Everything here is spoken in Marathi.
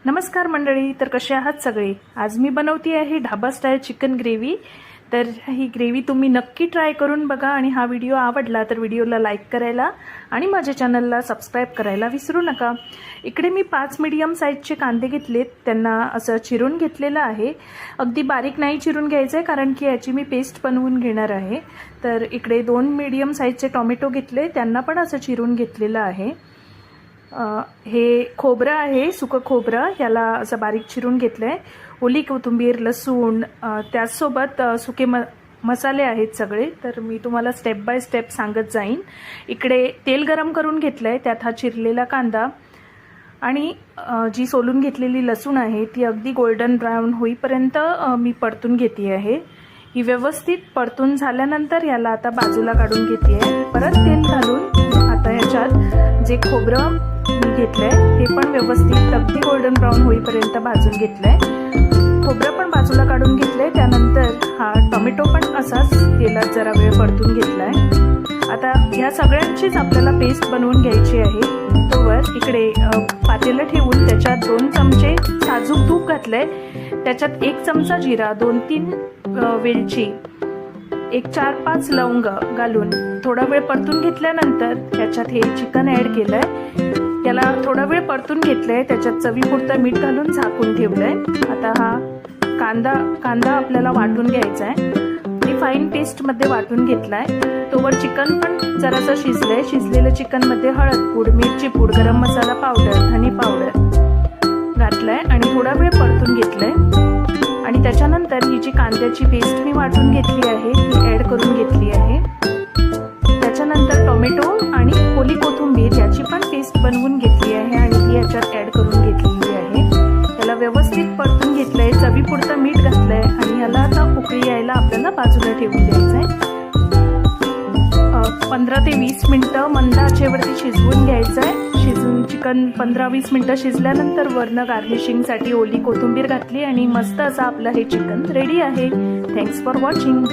नमस्कार मंडळी, तर कसे आहात सगळे। आज मी बनवती आहे ढाबा स्टाईल चिकन ग्रेव्ही। तर ही ग्रेव्ही तुम्ही नक्की ट्राय करून बघा आणि हा व्हिडिओ आवडला तर व्हिडिओला लाईक करायला आणि माझ्या चॅनलला सबस्क्राइब करायला विसरू नका। इकडे मी 5 मीडियम साइजचे कांदे घेतलेत, त्यांना असं चिरून घेतलेलं आहे। अगदी बारीक नाही चिरून घ्यायचं आहे कारण की याची मी पेस्ट बनवून घेणार आहे। तर इकडे 2 मीडियम साइजचे टोमॅटो घेतले, त्यांना पण असं चिरून घेतलेलं आहे। हे खोबरं आहे, सुकं खोबरं, याला असं बारीक चिरून घेतलंय। ओली कोथिंबीर, लसूण, त्याचसोबत सुके मसाले आहेत सगळे। तर मी तुम्हाला स्टेप बाय स्टेप सांगत जाईन। इकडे तेल गरम करून घेतलंय, त्यात हा चिरलेला कांदा आणि जी सोलून घेतलेली लसूण आहे ती अगदी गोल्डन ब्राउन होईपर्यंत मी परतून घेते आहे। ही व्यवस्थित परतून झाल्यानंतर याला आता बाजूला काढून घेते आहे। परत तेल घालून आता याच्यात जे खोबरं मी घेतलंय ते पण व्यवस्थित अगदी गोल्डन ब्राउन होईपर्यंत भाजून घेतलंय। खोबरं पण बाजूला काढून घेतलंय। त्यानंतर हा टोमॅटो पण असाच तेलात जरा वेळ परतून घेतलाय। आता या सगळ्यांचीच आपल्याला पेस्ट बनवून घ्यायची आहे। तोवर इकडे पातेलं ठेवून त्याच्यात 2 चमचे साजूक तूप घातलंय, त्याच्यात 1 चमचा जिरा, 2-3 वेलची, 4-5 लवंग घालून थोडा वेळ परतून घेतल्यानंतर त्याच्यात हे चिकन ॲड केलंय। त्याला थोडा वेळ परतून घेतलंय, त्याच्यात चवीपुरतं मीठ घालून झाकून ठेवलंय। आता हा कांदा आपल्याला वाटून घ्यायचा आहे। मी फाईन पेस्टमध्ये वाटून घेतलाय। तोवर चिकन पण जरासं शिजलंय। शिजलेलं चिकनमध्ये हळद पूड, मिरची पूड, गरम मसाला पावडर, धने पावडर घातलाय आणि थोडा वेळ परतून घेतलंय। आणि त्याच्यानंतर ही जी कांद्याची पेस्ट मी वाटून घेतली आहे ती ॲड करून घेतली आहे। त्याच्यानंतर टोमॅटो आणि ओली कोथिंबीर याची पण पेस्ट बनवून घेतली आहे आणि ती याच्यात ॲड करून घेतलेली आहे। त्याला व्यवस्थित परतून घेतलंय, चवीपुरतं मीठ घातलंय आणि याला आता उकळी यायला आपल्याला बाजूला ठेवून द्यायचं आहे। 15 ते 20 मिनिटं मंद आचेवरती शिजवून घ्यायचं आहे। शिजून चिकन 15-20 मिनिटं शिजल्यानंतर वरनं गार्निशिंगसाठी ओली कोथिंबीर घातली आणि मस्त असं आपलं हे चिकन रेडी आहे। Thanks for watching.